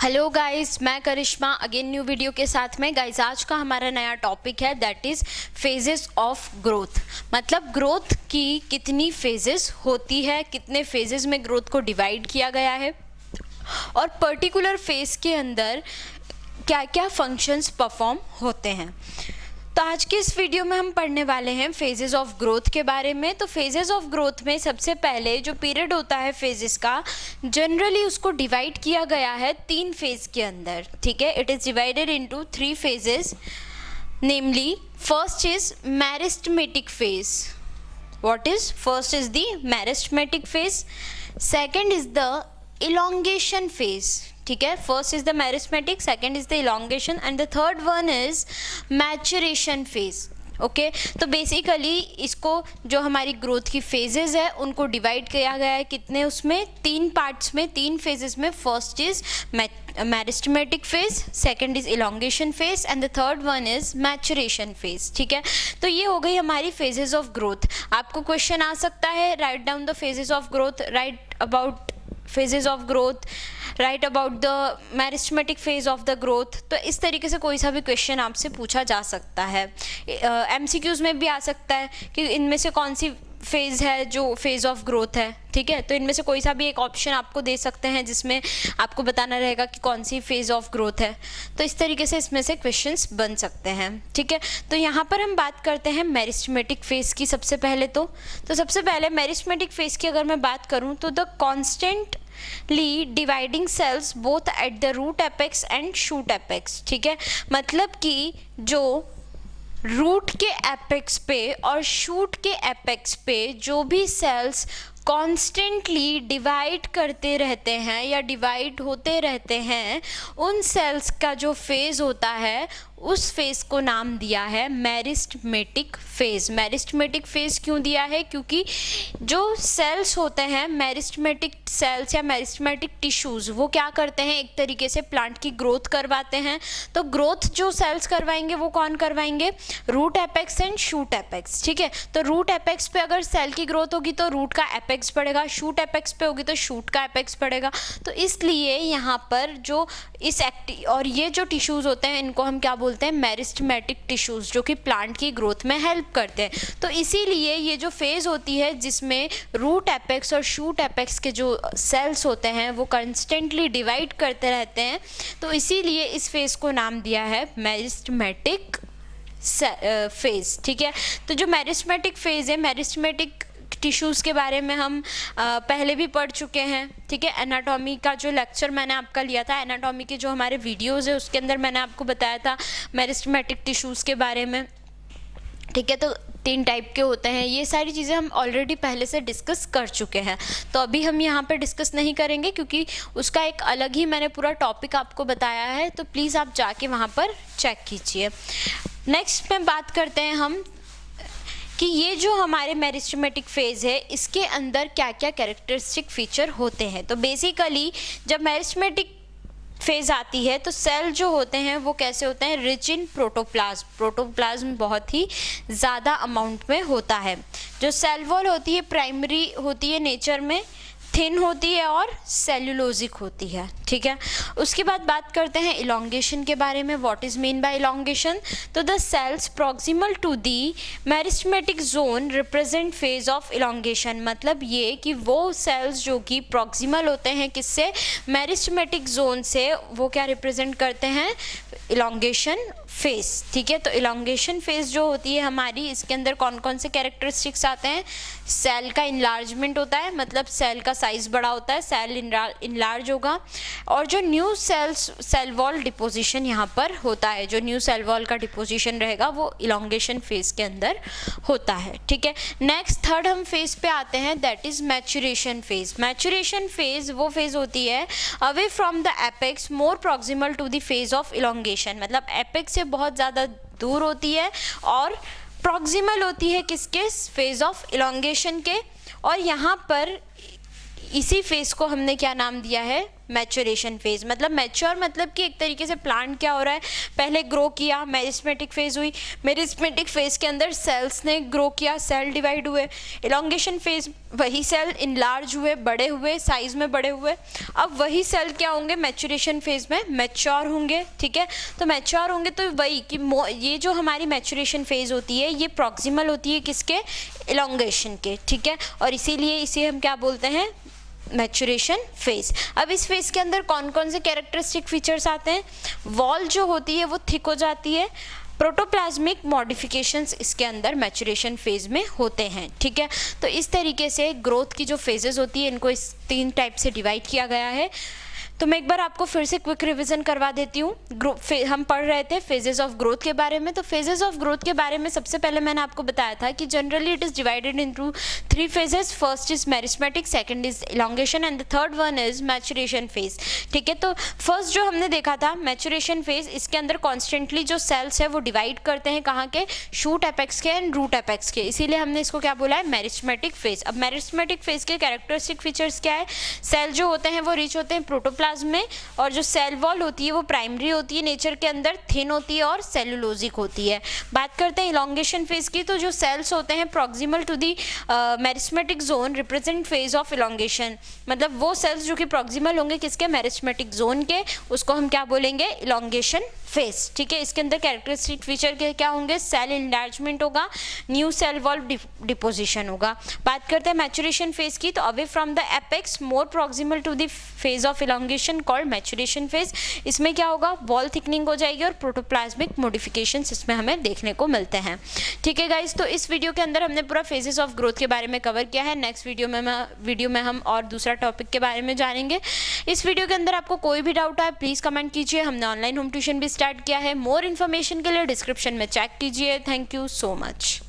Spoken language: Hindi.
हेलो गाइस, मैं करिश्मा अगेन न्यू वीडियो के साथ में। गाइस आज का हमारा नया टॉपिक है that is phases of growth. मतलब ग्रोथ की कितनी फेजेस होती है, कितने फेजेस में ग्रोथ को डिवाइड किया गया है और पर्टिकुलर फेज के अंदर क्या क्या फंक्शंस परफॉर्म होते हैं। तो आज के इस वीडियो में हम पढ़ने वाले हैं फेजेस ऑफ ग्रोथ के बारे में। तो फेजेस ऑफ ग्रोथ में सबसे पहले जो पीरियड होता है फेजेस का, जनरली उसको डिवाइड किया गया है 3 फेज के अंदर। ठीक है, it is divided into 3 phases, namely first is meristematic phase. What is first is the meristematic phase, second is the elongation phase। ठीक है, first is the meristematic, second is the elongation and the third one is maturation phase. Okay, तो बेसिकली इसको जो हमारी ग्रोथ की फेजेस है उनको डिवाइड किया गया है कितने, उसमें 3 पार्ट्स में, 3 फेजेस में। First is meristematic phase, second is elongation phase and the third one is maturation phase. ठीक है, तो ये हो गई हमारी फेजेस ऑफ ग्रोथ। आपको क्वेश्चन आ सकता है, write down the phases of growth, right about phases of growth, write about the meristematic phase of the growth। तो इस तरीके से कोई सा भी क्वेश्चन आपसे पूछा जा सकता है। MCQs में भी आ सकता है कि इनमें से कौन सी फेज़ है जो फेज़ ऑफ ग्रोथ है। ठीक है, तो इनमें से कोई सा भी एक ऑप्शन आपको दे सकते हैं जिसमें आपको बताना रहेगा कि कौन सी फेज़ ऑफ ग्रोथ है। तो इस तरीके से इसमें से क्वेश्चंस बन सकते हैं। ठीक है, तो यहाँ पर हम बात करते हैं मेरिस्टेमेटिक फेज़ की। सबसे पहले तो सबसे पहले मेरिस्टेमेटिक फेज़ की अगर मैं बात करूँ तो the constantly dividing cells both at the root apex and shoot apex. ठीक है, मतलब कि जो रूट के एपेक्स पे और शूट के एपेक्स पे जो भी सेल्स कॉन्स्टेंटली डिवाइड करते रहते हैं या डिवाइड होते रहते हैं, उन सेल्स का जो फेज़ होता है उस फेज़ को नाम दिया है मेरिस्टेमेटिक फेज़। मेरिस्टेमेटिक फेज़ क्यों दिया है? क्योंकि जो सेल्स होते हैं, मेरिस्टेमेटिक सेल्स या मेरिस्टेमेटिक टिश्यूज़, वो क्या करते हैं, एक तरीके से प्लांट की ग्रोथ करवाते हैं। तो ग्रोथ जो सेल्स करवाएंगे वो कौन करवाएंगे? Root apex and shoot apex. ठीक है, तो रूट एपेक्स पे अगर सेल की ग्रोथ होगी तो रूट का एपेक्स बढ़ेगा, शूट एपेक्स पे होगी तो शूट का एपेक्स बढ़ेगा। तो इसलिए यहाँ पर जो और ये जो टिश्यूज़ होते हैं इनको हम क्या बोलते हैं? मेरिस्टेमेटिक टिश्यूज़, जो कि प्लांट की ग्रोथ में हेल्प करते हैं। तो इसीलिए ये जो फेज़ होती है जिसमें रूट एपेक्स और शूट एपेक्स के जो सेल्स होते हैं वो कंस्टेंटली डिवाइड करते रहते हैं, तो इसीलिए इस फेज़ को नाम दिया है मेरिस्टेमेटिक फेज़। ठीक है, तो जो मेरिस्टेमेटिक फेज़ है, मेरिस्टेमेटिक टिश्यूज़ के बारे में हम पहले भी पढ़ चुके हैं। ठीक है, एनाटॉमी का जो लेक्चर मैंने आपका लिया था, एनाटॉमी के जो हमारे वीडियोज़ है उसके अंदर मैंने आपको बताया था मेरिस्टेमेटिक टिश्यूज़ के बारे में। ठीक है, तो 3 टाइप के होते हैं। ये सारी चीज़ें हम ऑलरेडी पहले से डिस्कस कर चुके हैं, तो अभी हम यहाँ पर डिस्कस नहीं करेंगे क्योंकि उसका एक अलग ही मैंने पूरा टॉपिक आपको बताया है। तो प्लीज़ आप जाके वहाँ पर चेक कीजिए। नेक्स्ट में बात करते हैं हम कि ये जो हमारे मेरिस्टेमेटिक फेज़ है इसके अंदर क्या क्या कैरेक्टरिस्टिक फीचर होते हैं। तो बेसिकली जब मेरिस्टेमेटिक फेज़ आती है तो सेल जो होते हैं वो कैसे होते हैं? Rich in protoplasm. प्रोटोप्लाज्म बहुत ही ज़्यादा अमाउंट में होता है। जो सेल वॉल होती है प्राइमरी होती है नेचर में, थिन होती है और सेल्यूलोजिक होती है। ठीक है, उसके बाद बात करते हैं इलॉन्गेशन के बारे में। What is mean by elongation? तो the cells proximal to the meristematic zone represent phase of elongation. मतलब ये कि वो सेल्स जो कि प्रॉक्सिमल होते हैं किससे? मेरिस्टेमेटिक जोन से, वो क्या रिप्रेजेंट करते हैं? Elongation phase. ठीक है, तो इलॉन्गेशन फेज जो होती है हमारी, इसके अंदर कौन कौन से कैरेक्टरिस्टिक्स आते हैं? सेल का इनलार्जमेंट होता है, मतलब सेल का साइज बड़ा होता है, सेल इनलार्ज होगा। और जो न्यू सेल वॉल डिपोजिशन यहाँ पर होता है, जो न्यू सेल वॉल का डिपोजिशन रहेगा वो इलॉन्गेशन फेज के अंदर होता है। ठीक है, नेक्स्ट थर्ड हम फेज पे आते हैं, that is maturation phase. Maturation phase वो फेज होती है away from the apex more proximal to the phase of elongation. मतलब एपेक्स से बहुत ज़्यादा दूर होती है और प्रॉक्सिमल होती है किसके? फेज ऑफ इलॉन्गेशन के। और यहाँ पर इसी फेज को हमने क्या नाम दिया है? Maturation phase. मतलब मैच्योर मतलब कि एक तरीके से प्लांट क्या हो रहा है, पहले ग्रो किया, मेरिस्मेटिक फेज हुई, मेरिस्मेटिक फेज के अंदर सेल्स ने ग्रो किया, सेल डिवाइड हुए, इलॉन्गेशन फेज वही सेल इनलार्ज हुए, बड़े हुए, साइज में बड़े हुए। अब वही सेल क्या होंगे, मैच्योरेशन फेज में मैच्योर होंगे। ठीक है, तो मैच्योर होंगे तो वही कि ये जो हमारी मैच्योरेशन फेज होती है ये प्रॉक्सिमल होती है किसके, इलॉन्गेशन के। ठीक है, और इसीलिए इसे हम क्या बोलते हैं, मैच्योरेशन फेज। अब इस फेज के अंदर कौन कौन से कैरेक्टरिस्टिक फीचर्स आते हैं, वॉल जो होती है वो थिक हो जाती है, प्रोटोप्लाज्मिक मॉडिफिकेशंस इसके अंदर मैच्योरेशन फेज में होते हैं। ठीक है, तो इस तरीके से ग्रोथ की जो फेजेस होती है इनको इस 3 टाइप से डिवाइड किया गया है। तो मैं एक बार आपको फिर से क्विक रिवीजन करवा देती हूँ। हम पढ़ रहे थे फेजेस ऑफ ग्रोथ के बारे में। तो फेजेस ऑफ ग्रोथ के बारे में सबसे पहले मैंने आपको बताया था कि generally it is divided into 3 phases. First is meristematic, second is elongation and the third one is maturation phase. ठीक है, तो फर्स्ट जो हमने देखा था मैच्योरेशन फेज, इसके अंदर कॉन्स्टेंटली जो सेल्स है वो डिवाइड करते हैं कहाँ के, शूट एपेक्स के एंड रूट एपेक्स के, इसीलिए हमने इसको क्या बोला है, मेरिस्मेटिक फेज। अब मेरिस्मेटिक फेज के कैरेक्टरिस्टिक फीचर्स क्या है, सेल जो होते हैं वो रिच होते हैं प्रोटोप्लाज्म में, और जो सेल वॉल होती है वो प्राइमरी होती है नेचर के अंदर, थिन होती है और सेलुलोजिक होती है। बात करते हैं इलॉन्गेशन फेज की, तो जो सेल्स होते हैं proximal to the meristematic zone represent phase of elongation. मतलब वो सेल्स जो कि प्रॉक्सिमल होंगे किसके, मेरिस्मेटिक जोन के, उसको हम क्या बोलेंगे, इलॉन्गेशन फेज। ठीक है, इसके अंदर कैरेक्टरिस्टिक फीचर के क्या होंगे, सेल इनलार्जमेंट होगा, न्यू सेल वॉल डिपोजिशन होगा। बात करते हैं मैच्योरेशन फेज की, तो away from the apex more proximal to the phase of elongation called maturation phase. इसमें क्या होगा, वॉल थिकनिंग हो जाएगी और प्रोटोप्लाज्मिक मॉडिफिकेशंस इसमें हमें देखने को मिलते हैं। ठीक है गाइस, तो इस वीडियो के अंदर हमने पूरा फेजेस ऑफ ग्रोथ के बारे में कवर किया है। नेक्स्ट वीडियो में हम और दूसरा टॉपिक के बारे में जानेंगे। इस वीडियो के अंदर आपको कोई भी डाउट आए प्लीज़ कमेंट कीजिए। हमने ऑनलाइन होम ट्यूशन भी स्टार्ट किया है, मोर इन्फॉर्मेशन के लिए डिस्क्रिप्शन में चेक कीजिए। Thank you so much.